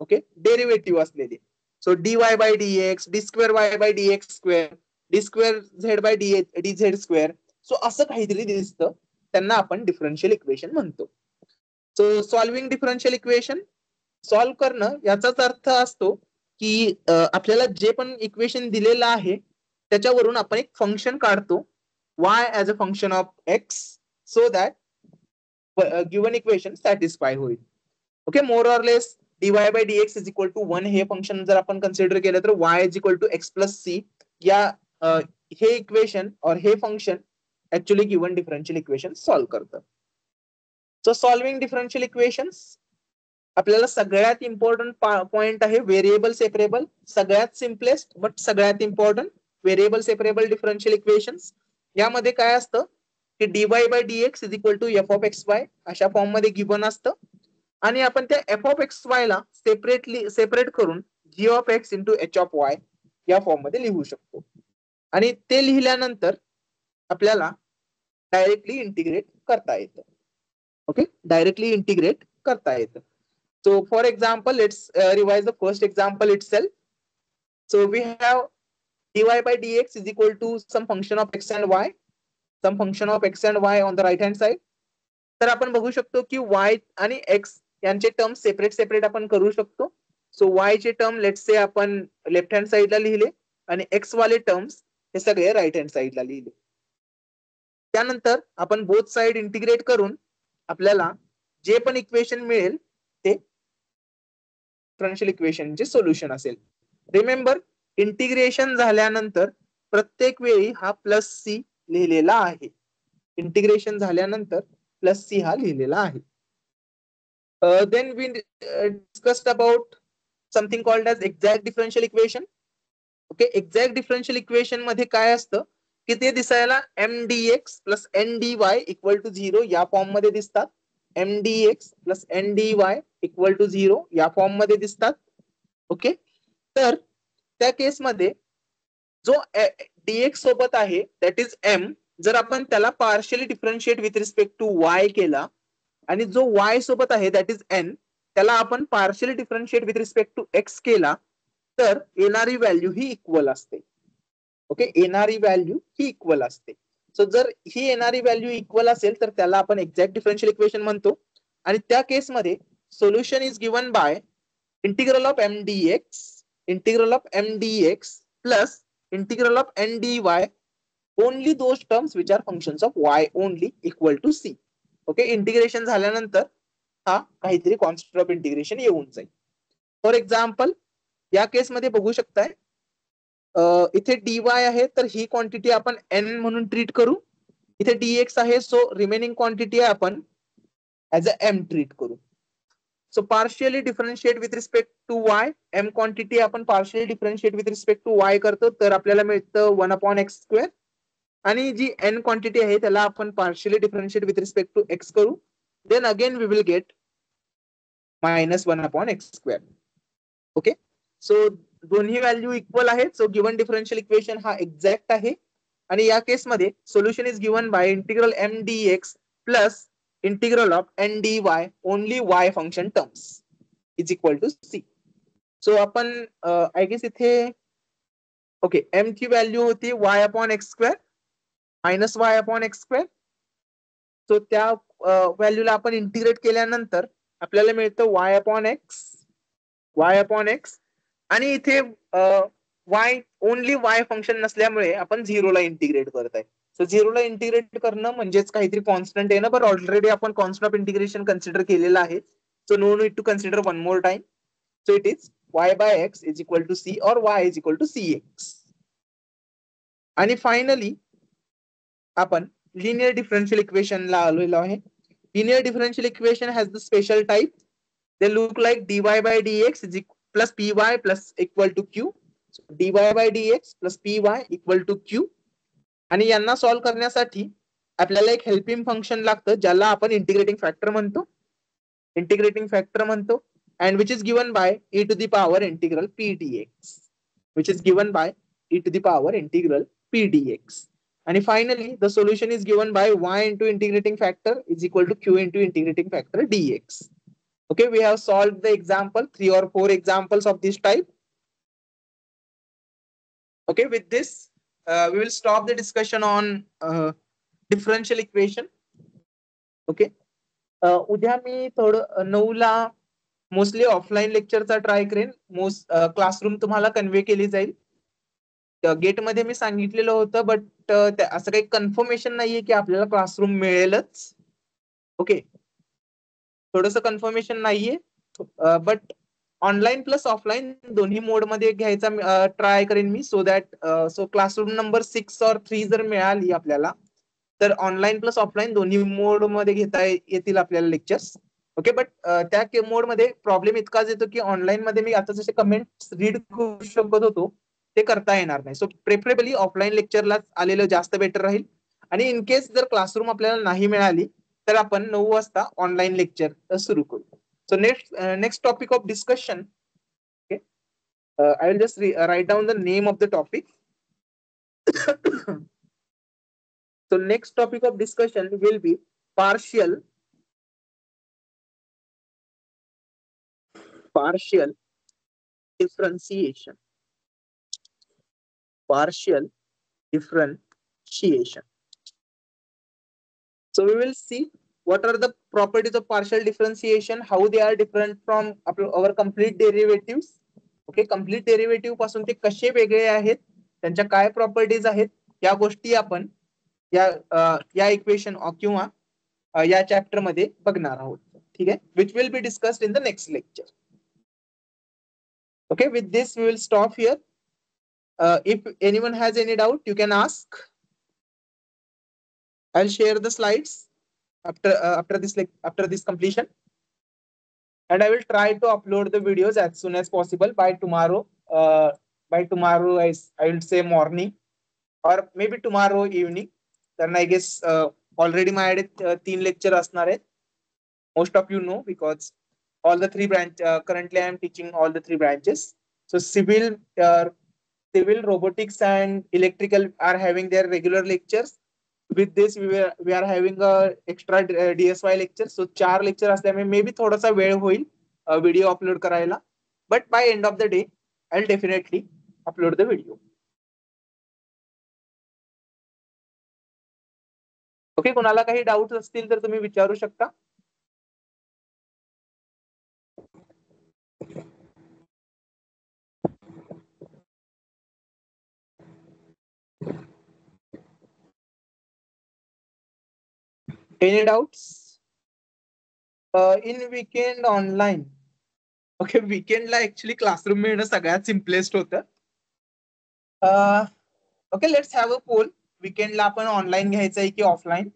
ओके, डेरिव्हेटिव्ह असलेले. So dy by dx, d square y by dx square, d square z by dz square. So असं काहीतरी दिसतं, त्यांना आपण डिफरन्शियल इक्वेशन म्हणतो. So solving differential equation, solve करणं याचाच अर्थ असतो की आपल्याला जे पण इक्वेशन दिलेलं आहे त्याच्यावरून आपण एक फंक्शन काढतो y as a function of x, so that given equation satisfy होईल. Okay, more or less dy by dx is equal to 1 हे फंक्शन जर आपण कन्सिडर केलं तर y is equal to x plus c या हे इक्वेशन और हे function actually given differential equation solve करतं. सो सॉल्विंग डिफरन्शियल इक्वेशन्स, आपल्याला सगळ्यात इम्पॉर्टंट पॉइंट आहे व्हेरिएबल सेपरेबल. सगळ्यात सिम्पलेस्ट बट सगळ्यात important variable separable differential equations. यामध्ये काय असतं की dy by dx is equal to f of xy अशा फॉर्म मध्ये गिव्हन असतं आणि आपण त्या f ऑफ xy ला सेपरेट करून g of x into h of y या फॉर्म मध्ये लिहू शकतो. आणि ते लिहिल्यानंतर आपल्याला डायरेक्टली इंटिग्रेट करता येतं. ओके, डायरेक्टली इंटिग्रेट करता येतं. So for example, let's revise the first example itself. So we have dy by dx is equal to some function of x and y, some function of x and y on the right hand side. तर आपण बघू शकतो की y आणि x यांचे टर्म सेपरेट आपण करू शकतो. सो y चे टर्म लेट्स से आपण लेफ्ट हँड साइडला लिहिले आणि x वाले टर्म्स हे सगळे राईट हँड साइडला लिहिले. त्यानंतर आपण बोथ साइड इंटिग्रेट करून आपल्याला जे पण इक्वेशन मिळेल ते डिफरन्शियल इक्वेशनचे सोल्युशन असेल. रिमेंबर, इंटिग्रेशन झाल्यानंतर प्रत्येक वेळी हा प्लस सी लिहिलेला आहे. इंटिग्रेशन झाल्यानंतर प्लस सी हा लिहिलेला आहे. Then we discussed about something called as exact differential equation. Okay, exact differential equation मध्ये काय असतं की ते दिसायला mdx plus ndy equal to 0 या फॉर्म मध्ये दिसतात. mdx plus ndy equal to 0 या फॉर्म मध्ये दिसतात. ओके, तर त्या केसमध्ये जो dx सोबत आहे दॅट इज m, जर आपण त्याला partially differentiate with respect to y केला आणि जो y सोबत आहे दॅट इज n त्याला आपण partially differentiate with respect to x केला तर येणारी व्हॅल्यू ही इक्वल असते. ओके, येणारी व्हॅल्यू ही इक्वल असते. सो जर ही येणारी व्हॅल्यू इक्वल असेल तर त्याला आपण एक्झॅक्ट डिफरन्शियल इक्वेशन म्हणतो. आणि त्या केसमध्ये solution is given by integral of mdx plus integral of ndy only those terms which are functions of y only equal to c. Okay, integration झाल्यानंतर हा काहीतरी कॉन्स्टंट ऑफ इंटिग्रेशन येऊन जाईल. फॉर एक्झाम्पल या केसमध्ये बघू शकताय इथे dy आहे तर ही क्वांटिटी आपण n म्हणून ट्रीट करू. इथे dx आहे सो रिमेनिंग क्वांटिटी आपण ऍज अ m ट्रीट करू. So partially differentiate with respect to y, m quantity आपण partially differentiate with respect to y करतो तर आपल्याला मिळतं 1/x स्क्वेअर. आणि जी n क्वांटिटी आहे त्याला आपण partially differentiate with respect to x करू. Then again we will get -1/x square. Okay, so दोन्ही व्हॅल्यू इक्वल आहेत. सो गिव्हन डिफरन्शियल इक्वेशन हा एक्झॅक्ट आहे. आणि या केसमध्ये solution is given by integral mdx plus integral of ndy only y function terms is equal to c. So आपण आय गेस इथे ओके m ची व्हॅल्यू होती y/x square minus y/x square. So त्या व्हॅल्यूला आपण इंटिग्रेट केल्यानंतर आपल्याला मिळतं y अपॉन एक्स आणि इथे वाय ओनली वाय फंक्शन नसल्यामुळे आपण झिरोला इंटिग्रेट करत आहे. सो झिरोला इंटिग्रेट करणं म्हणजेच काहीतरी कॉन्स्टंट आहे ना, पण ऑलरेडी आपण कॉन्स्टंट ऑफ इंटिग्रेशन कन्सिडर केलेलं आहे. So no need to consider one more time. So it is y by x is equal to c और y is equal to cx. आणि फायनली आपण लिनियर डिफरन्शियल इक्वेशनला आलेलो आहे. Linear differential equation has the special type. They look like dy by dx is plus py plus equal to q. So dy by dx plus py equal to q. आणि यांना सॉल्व्ह करण्यासाठी आपल्याला एक हेल्पिंग फंक्शन लागतं ज्याला आपण इंटिग्रेटिंग फॅक्टर म्हणतो and which is given by e to the power integral p dx, which is given by e to the power integral p dx. And finally the solution is given by y into integrating factor is equal to q into integrating factor dx. Okay, we have solved the example, 3 or 4 examples of this type. Okay, with this we will stop the discussion on differential equation. Okay, उद्या मी थोडं 9 ला मोस्टली ऑफलाईन लेक्चरचा ट्राय करेन. क्लासरूम तुम्हाला कन्वे केली जाईल. गेट मध्ये मी सांगितलेलं होतं, बट असं काही कन्फर्मेशन नाहीये की आपल्याला क्लासरूम मिळेलच. ओके, थोडंसं कन्फर्मेशन नाहीये, बट ऑनलाईन प्लस ऑफलाईन दोन्ही मोड मध्ये घ्यायचा ट्राय करेन मी. सो क्लासरूम नंबर 6 और 3 जर मिळाली आपल्याला तर ऑनलाईन प्लस ऑफलाईन दोन्ही मोड मध्ये घेता येतील आपल्याला लेक्चर्स. ओके, बट त्या मोड मध्ये प्रॉब्लेम इतकाच येतो की ऑनलाईन मध्ये मी आता जसे कमेंट रीड करू शकत होतो ते करता येणार नाही. सो प्रेफरेबली ऑफलाईन लेक्चरला आलेलं जास्त बेटर राहील. आणि इन केस जर क्लासरूम आपल्याला नाही मिळाली तर आपण 9 वाजता ऑनलाईन लेक्चर सुरू करू. So next topic of discussion. Okay, I will just write down the name of the topic. So next topic of discussion will be partial differentiation. Partial differentiation. So we will see what are the properties of partial differentiation, how they are different from our complete derivatives. Okay, complete derivative पासून ते कसे वेगळे आहेत, त्यांच्या काय प्रॉपर्टीज आहेत, या गोष्टी आपण या इक्वेशन किंवा या चॅप्टर मध्ये बघणार आहोत. ठीक आहे, which will be discussed in the next lecture. Okay, with this we will stop here. If anyone has any doubt, you can ask. I'll share the slides after this completion, and I will try to upload the videos as soon as possible by tomorrow. I will say morning or maybe tomorrow evening. Then I guess already माझ्याकडे 3 लेक्चर असणार आहेत. Most of you know because all the 3 currently I am teaching all the 3 branches. So civil, robotics and electrical are having their regular lectures. With this we are having a extra DSY lecture. So 4 lecture असल्यामुळे मे बी थोडासा वेळ होईल व्हिडिओ अपलोड करायला, but by end of the day I will definitely upload the video. Okay, कोणाला काही डाऊट असतील तर तुम्ही विचारू शकता. Any doubts? In weekend online. Okay, वीकेंडला ऍक्च्युली क्लासरूम मिळणं सगळ्यात सिम्पलेस्ट होतं. Okay, let's have a poll. वीकेंडला आपण ऑनलाईन घ्यायचंय की ऑफलाईन?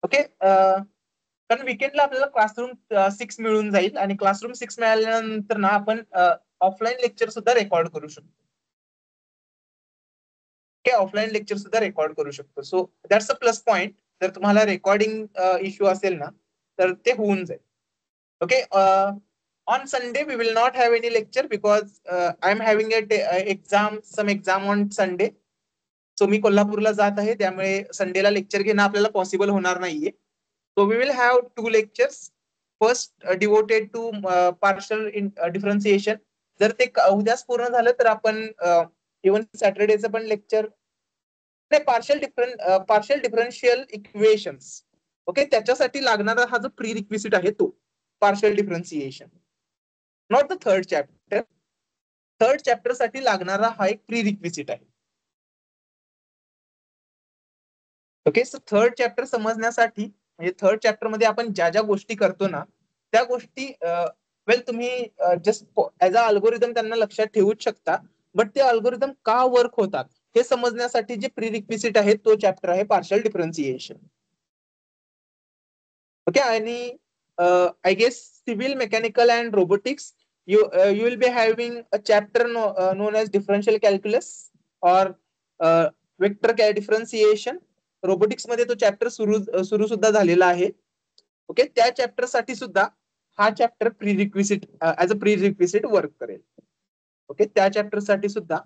ओके, कारण वीकेंडला आपल्याला क्लासरूम 6 मिळून जाईल आणि क्लासरूम 6 मिळाल्यानंतर ना आपण ऑफलाईन लेक्चर सुद्धा रेकॉर्ड करू शकतो. ओके, ऑफलाईन लेक्चर सुद्धा रेकॉर्ड करू शकतो. So that's a plus point. जर तुम्हाला रेकॉर्डिंग इश्यू असेल ना तर ते होऊन जाईल. Okay, on Sunday we will not have any lecture because I am having some exam on Sunday. So मी कोल्हापूरला जात आहे, त्यामुळे संडेला लेक्चर घेणं आपल्याला पॉसिबल होणार नाहीये. So we will have 2 lectures. First devoted to partial differentiation. जर ते उद्याच पूर्ण झालं तर आपण इव्हन सॅटर्डेचं पण lecture, partial differential equations. Okay, त्याच्यासाठी लागणारा हा जो प्री रिक्विसिट आहे तो partial differentiation, not the third chapter. Third chapter साठी लागणारा हा एक प्री रिक्विसिट आहे. ओके, सो थर्ड चॅप्टर समजण्यासाठी म्हणजे थर्ड चॅप्टर मध्ये आपण ज्या ज्या गोष्टी करतो ना त्या गोष्टी वेल तुम्ही जस्ट ऍज अ अल्गोरिदम त्यांना लक्षात ठेवूच शकता, बट ते अल्गोरिदम का वर्क होतात हे समजण्यासाठी जे प्री रिक्विसिट आहे तो चॅप्टर आहे पार्शियल डिफरन्सिएशन. ओके, आणि I guess civil mechanical and robotics you will be having a chapter known as differential calculus or vector differentiation. Robotics मध्ये तो चॅप्टर सुरू सुद्धा झालेला आहे. ओके, त्या चॅप्टर साठी सुद्धा हा chapter prerequisite as a prerequisite work करेल. ओके, त्या चॅप्टर साठी सुद्धा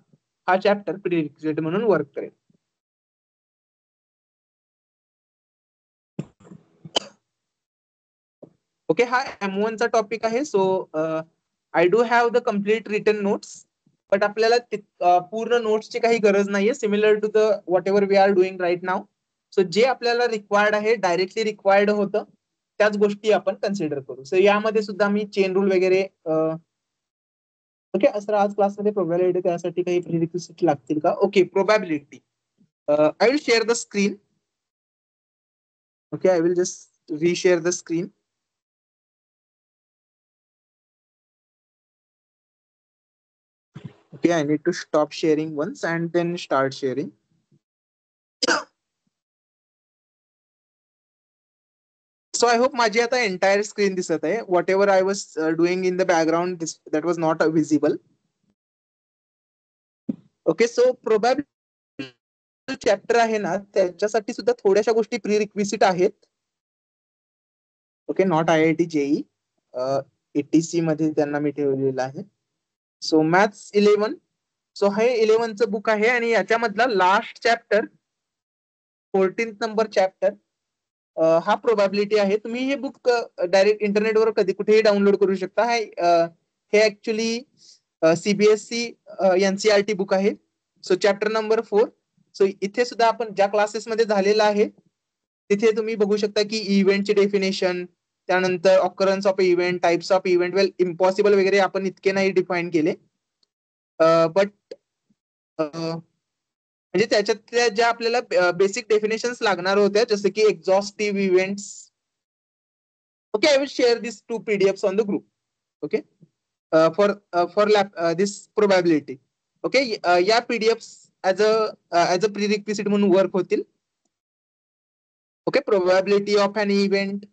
हा चॅप्टर प्री रिक्विसिट म्हणून वर्क करेल. ओके, हा M1 चा टॉपिक आहे. So I do have the complete written notes, but आपल्याला पूर्ण नोट्सची काही गरज नाहीये. Similar to the whatever we are doing right now. सो जे आपल्याला रिक्वायर्ड आहे, डायरेक्टली रिक्वायर्ड होतं त्याच गोष्टी आपण कन्सिडर करू. सो यामध्ये सुद्धा मी चेन रूल वगैरे ओके, असं आज क्लासमध्ये प्रोबॅबिलिटी त्यासाठी काही प्रिरिक्विजिट लागतील का? Okay, probability I will share the screen. Okay, I will just reshare the screen. Okay, I need to stop sharing once and then start sharing. So I hope माझी आता entire screen दिसत आहे. Whatever I was doing in the background, that was not visible. Okay, so probability chapter आहे ना त्याच्यासाठी सुद्धा थोड्याशा गोष्टी प्री रिक्विजिट आहेत. Okay, not IIT JEE, ATC मध्ये त्यांना मी ठेवलेलं आहे. सो मॅथ्स 11, सो हे 11चं बुक आहे आणि याच्यामधला last chapter 14th number chapter हा प्रोबॅबिलिटी आहे. तुम्ही हे बुक डायरेक्ट इंटरनेटवर कधी कुठेही डाउनलोड करू शकता. हे ऍक्च्युली CBSE NCERT बुक आहे. So chapter number 4. सो इथे सुद्धा आपण ज्या क्लासेसमध्ये झालेला आहे तिथे तुम्ही बघू शकता की इव्हेंटचे डेफिनेशन, त्यानंतर occurrence of event, types of event, well impossible वगैरे आपण इतके नाही डिफाईन केले. बट म्हणजे त्याच्यात ज्या आपल्याला बेसिक डेफिनेशन्स लागणार होत्या जसे की exhaustive events. Okay, I will share this 2 PDFs on the group. Okay, for this probability. Okay, या PDFs as a prerequisite म्हणून वर्क होतील. Okay, probability of an event.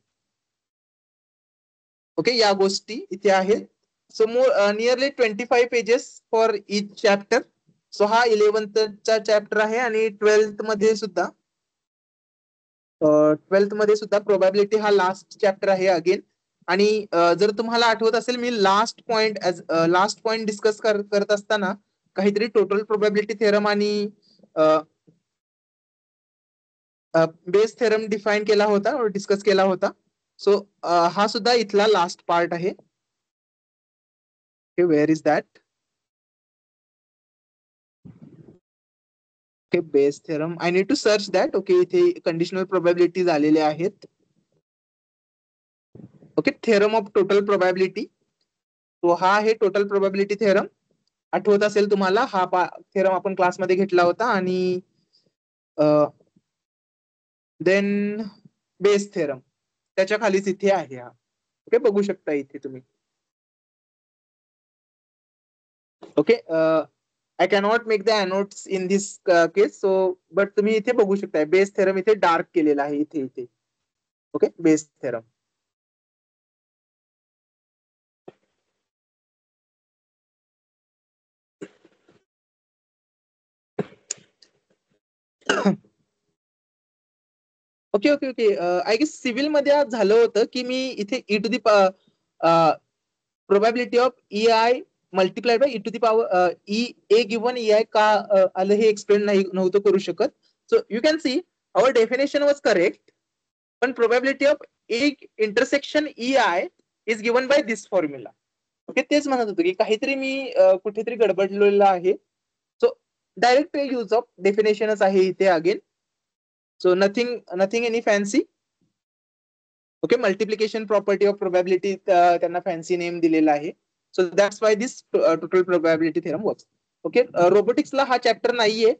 Okay, या गोष्टी इथे आहेत. So nearly 25 pages for each chapter. So हा 11th चा चॅप्टर आहे आणि 12th मध्ये सुद्धा प्रोबॅबिलिटी हा लास्ट चॅप्टर आहे अगेन. आणि जर तुम्हाला आठवत असेल मी लास्ट पॉइंट डिस्कस करत असताना काहीतरी टोटल प्रोबॅबिलिटी थेरम आणि बेस थेरम डिफाईन केला होता और डिस्कस केला होता. सो हा सुद्धा इथला लास्ट पार्ट आहे. Where is that? Okay, Bayes theorem I need to search that. Okay, इथे कंडिशनल प्रोबॅबिलिटी झालेले आहेत. Okay, theorem of total probability. तो हा आहे टोटल प्रोबॅबिलिटी थेरम. आठवत असेल तुम्हाला हा थेरम आपण क्लासमध्ये घेतला होता. आणि देन बेस थेरम त्याच्या खालीच इथे आहे हा. ओके, बघू शकता इथे तुम्ही. Okay, I cannot make the notes in this case. So but तुम्ही इथे बघू शकता बेस थेरम इथे डार्क केलेला आहे इथे. Okay, Bayes theorem. Okay okay okay, I guess civil मध्ये आज झालं होतं की मी इथे E to the probability of EI multiplied by E to the power A given EI का आलं हे एक्सप्लेन नव्हतं करू शकत. So you can see our definition was correct, पण probability of A intersection EI is given by this formula. Okay, तेच म्हणत होतो की काहीतरी मी कुठेतरी गडबडलेलं आहे. सो डायरेक्ट यूज ऑफ डेफिनेशनच आहे इथे again. So nothing any fancy. Okay, multiplication property of probability त्यांना फॅन्सी नेम दिलेला आहे. So that's why this total probability theorem works. Okay, रोबोटिक्सला हा चॅप्टर नाहीये,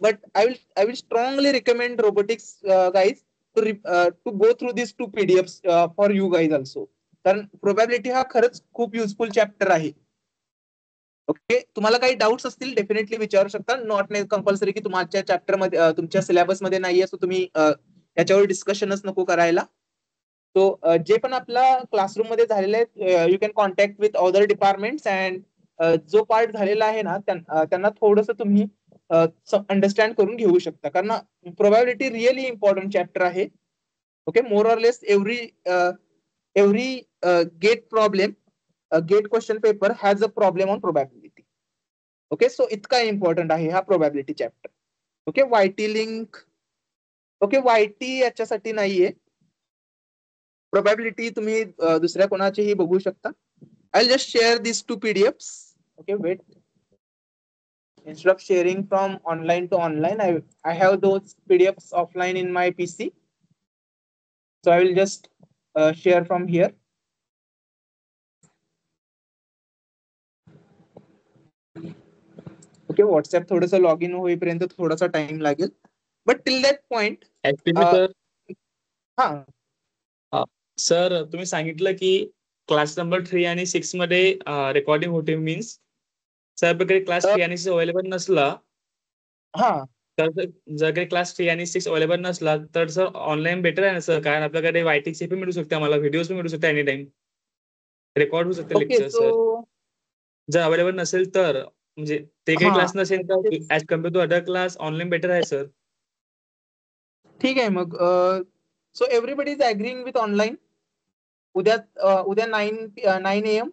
but I will strongly recommend robotics guys to go through this 2 PDFs for you guys also. कारण प्रोबॅबिलिटी हा खरंच खूप युजफुल चॅप्टर आहे. ओके, तुम्हाला काही डाऊट्स असतील डेफिनेटली विचारू शकता. नॉट कंपल्सरी की तुमच्या चॅप्टर मध्ये तुमच्या सिलेबस मध्ये नाहीये, असं तुम्ही याच्यावर डिस्कशनच नको करायला. तो जे पण आपला क्लासरूम मध्ये झालेले आहेत, you can contact with other departments and जो पार्ट झालेला आहे ना त्यांना थोडंसं तुम्ही अंडरस्टँड करून घेऊ शकता. कारण प्रोबॅबिलिटी रिअली इम्पॉर्टंट चॅप्टर आहे. Okay, more or less every GATE problem GATE question paper has a problem on probability. Okay, so इतका इम्पॉर्टंट आहे हा probability chapter. Okay, YT link, okay YT याच्यासाठी नाहीये. प्रोबॅबिलिटी तुम्ही दुसऱ्या कोणाचीही बघू शकता. I will just share this 2 PDFs. Okay, wait. Instead of sharing from online to online, I have those PDFs offline in my PC. So I will just share from here. Okay, WhatsApp थोडंसं लॉग इन होईपर्यंत थोडासा टाइम लागेल. But till that point sir हा सर तुम्ही सांगितलं की क्लास नंबर 3 आणि 6 मध्ये रेकॉर्डिंग होते मीन्स सर काही क्लास 3 आणि 6 अवेलेबल नसला हा तर जर काही क्लास 3 आणि 6 अवेलेबल नसला तर सर ऑनलाईन बेटर आहे ना सर. कारण आपल्याकडे वायटीचे पण मिळू शकते, आम्हाला व्हिडिओज पण मिळू शकते एनी टाइम, रेकॉर्ड होऊ शकते ओके. Lecture so sir. जर अवेलेबल नसेल तर म्हणजे ते काही क्लास नसेल तर as compare to other class online better आहे सर. ठीक आहे मग. So everybody is agreeing with online. उद्या 9 AM.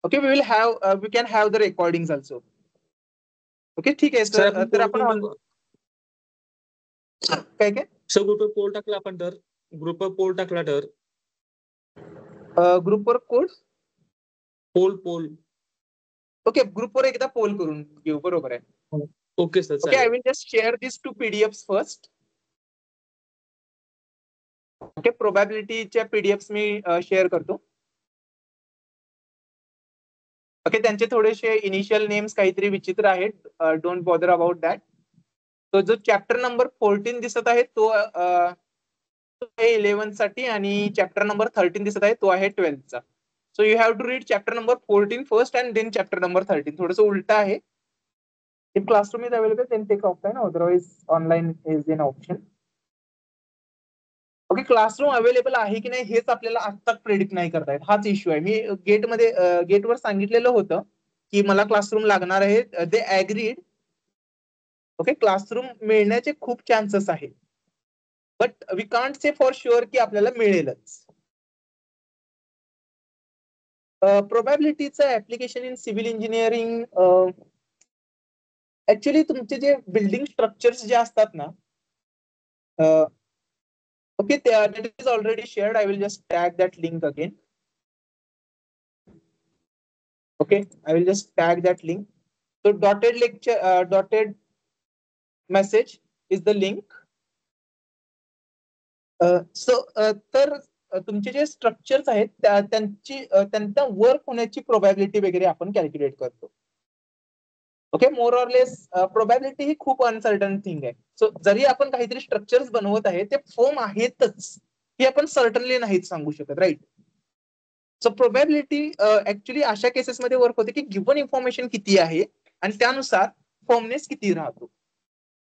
Okay, we can have the recording also. Okay, ठीक आहे सर. तर आपण काय सर ग्रुपवर पोल टाकला आपण तर ग्रुपवर पोल टाकला तर ग्रुपवर कोड पोल ओके, ग्रुपवर एकदा पोल करून घेऊ. बरोबर आहे. Okay sir. Okay, I will just share this 2 PDFs first. Okay, प्रोबॅबिलिटीच्या PDFs मी शेअर करतो. ओके, त्यांचे थोडेसे इनिशियल नेम्स काहीतरी विचित्र आहेत. Don't bother about that. तो जो चॅप्टर नंबर 14 दिसत आहे तो आहे 11 साठी आणि चॅप्टर नंबर 13 दिसत आहे तो आहे 12 चा. So you have to read chapter number 14 first and then chapter number 13. थोडंसं उलट आहे. If classroom is available, then take offline. Otherwise, online is an option. Okay, classroom available आहे की नाही हेच आपल्याला आत्ता प्रेडिक्ट नाही करता येत. हाच इश्यू आहे. मी गेटवर सांगितलेलं होतं की मला क्लासरूम लागणार आहे. दे ऍग्रीड. ओके, क्लासरूम मिळण्याचे खूप चान्सेस आहेत, but we can't say for sure की आपल्याला मिळेलच. प्रोबॅबिलिटीचं application in civil engineering actually तुमचे जे बिल्डिंग स्ट्रक्चर्स जे असतात ना, okay, that is already shared. I will just tag that link again. Okay, I will just tag that link. So dotted message is the link. तर तुमचे जे स्ट्रक्चर्स आहेत त्यांचा वर्क होण्याची प्रोबॅबिलिटी वगैरे आपण कॅल्क्युलेट करतो. Okay, more or less probability ही खूप अनसर्टन थिंग आहे. सो जरी आपण काहीतरी स्ट्रक्चर्स बनवत आहे ते फॉर्म आहेतच हे आपण सर्टनली नाहीच सांगू शकत, राईट. सो प्रोबॅबिलिटी ऍक्च्युली अशा केसेसमध्ये वर्क होते की गिव्हन इन्फॉर्मेशन किती आहे आणि त्यानुसार फॉर्मनेस किती राहतो.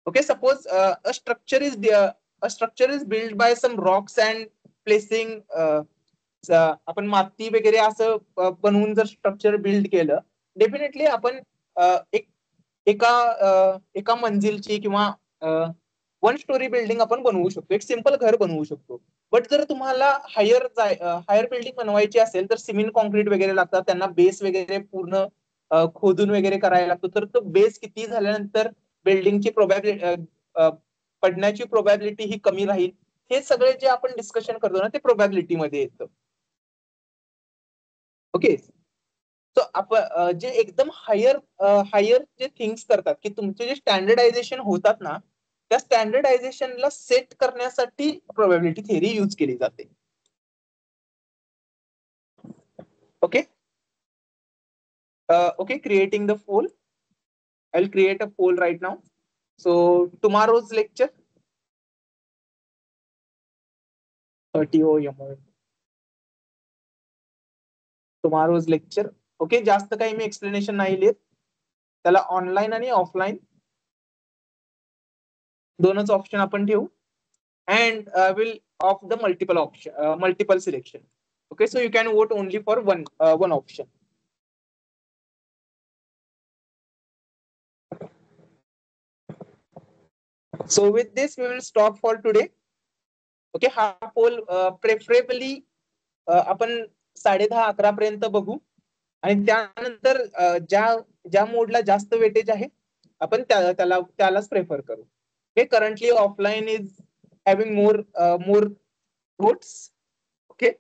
Okay, suppose a structure is build by some rocks and placing. आपण माती वगैरे असं बनवून जर स्ट्रक्चर बिल्ड केलं, डेफिनेटली आपण एका मंजिलची किंवा 1 स्टोरी बिल्डिंग आपण बनवू शकतो, एक सिंपल घर बनवू शकतो. बट जर तुम्हाला हायर बिल्डिंग बनवायची असेल तर सिमेंट कॉन्क्रीट वगैरे लागतात, त्यांना बेस वगैरे पूर्ण खोदून वगैरे करायला लागतो. तर तो बेस किती झाल्यानंतर बिल्डिंगची पडण्याची प्रोबॅबिलिटी ही कमी राहील. हे सगळे जे आपण डिस्कशन करतो ना ते प्रोबॅबिलिटी मध्ये येतं. ओके, सो आपण जे एकदम हायर जे थिंग्स करतात की तुमचे जे स्टँडर्डायझेशन होतात ना, त्या स्टँडर्डायझेशनला सेट करण्यासाठी प्रोबॅबिलिटी थिअरी यूज केली जाते. Okay. Okay, creating the poll. I'll create a poll right now. So tomorrow's lecture. 30 OM. tomorrow's lecture. Okay, जास्त काही मी एक्सप्लेनेशन नाही लिहित. त्याला ऑनलाईन आणि ऑफलाईन दोनच ऑप्शन आपण ठेवू. And will of the multiple option, multiple selection. Okay, so you can vote only for one option. So with this we will stop for today. Okay, हा पोल प्रेफरेबली आपण 10:30-11 पर्यंत बघू आणि त्यानंतर ज्या मोडला जास्त वेटेज आहे आपण त्यालाच प्रेफर करू. Okay, currently offline is having more votes. Okay,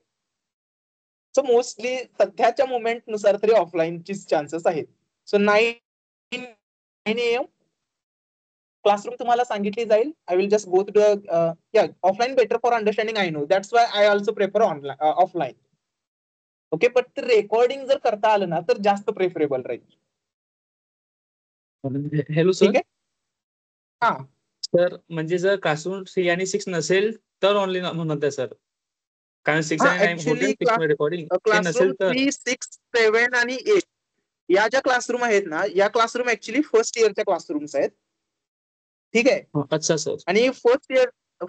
so mostly सध्याच्या मोमेंट नुसार तरी ऑफलाईनची चान्सेस आहेत. सो 9 AM क्लासरूम तुम्हाला सांगितली जाईल. I will just go to offline better for understanding. I know, that's why I also prefer offline. Okay, but recording जर करता आलं ना तर जास्त प्रेफरेबल राहील. Hello sir. ठीक आहे. हा सर, म्हणजे जर क्लासरूम 3 आणि 6 नसेल तर ऑनली म्हणत आहे सर. कारण 6 आणि 9 ऍक्च्युली होते रेकॉर्डिंग. ते क्लासरूम नसेल तर 3, 6, 7 आणि 8 या ज्या क्लासरूम आहेत ना, या क्लासरूम ऍक्च्युली फर्स्ट इयरच्या क्लासरूम्स आहेत. ठीक आहे. अच्छा सर. आणि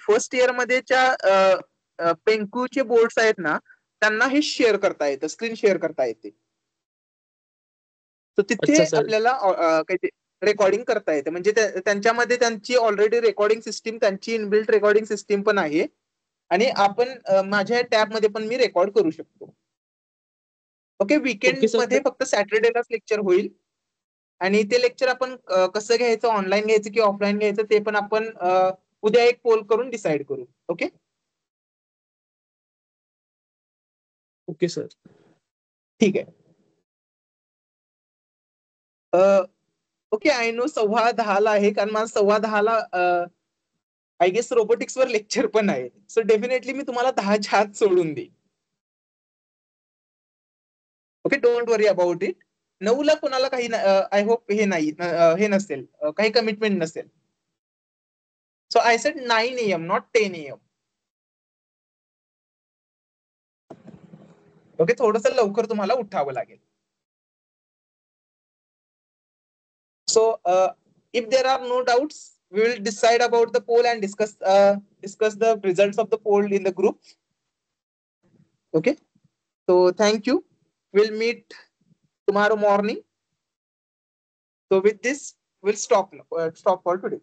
फर्स्ट इयर मध्येच्या पेंकूचे बोर्ड्स आहेत ना, त्यांना हे शेअर करता येतं, स्क्रीन शेअर करता येते. तर तिथे अच्छा, सर. आपल्याला काही रेकॉर्डिंग करता येते. म्हणजे त्यांच्यामध्ये त्यांची ऑलरेडी रेकॉर्डिंग सिस्टीम, त्यांची इनबिल्ट रेकॉर्डिंग सिस्टीम पण आहे. आणि आपण माझ्या टॅब मध्ये पण मी रेकॉर्ड करू शकतो. Okay, weekend sir. मध्ये फक्त सॅटर्डेलाच लेक्चर होईल. आणि ते लेक्चर आपण कसं घ्यायचं, ऑनलाईन घ्यायचं की ऑफलाईन घ्यायचं, ते पण आपण उद्या एक पोल करून डिसाईड करू. Okay okay sir. ठीक आहे. ओके, आय नो 9:15 आहे, कारण माझं 9:15 आय गेस रोबोटिक्स वर लेक्चर पण आहे. सो डेफिनेटली मी तुम्हाला 10च्या आत सोडून देईन. Okay, don't worry about it. 9ला कोणाला काही आय होप हे नसेल, काही कमिटमेंट नसेल. So I said 9 AM, not 10 AM. Okay, थोडस लवकर तुम्हाला उठावं लागेल. So if there are no doubts, we will decide about the poll and discuss the results of the poll in the group. Okay, so thank you. We'll meet tomorrow morning. So with this, we'll stop for today.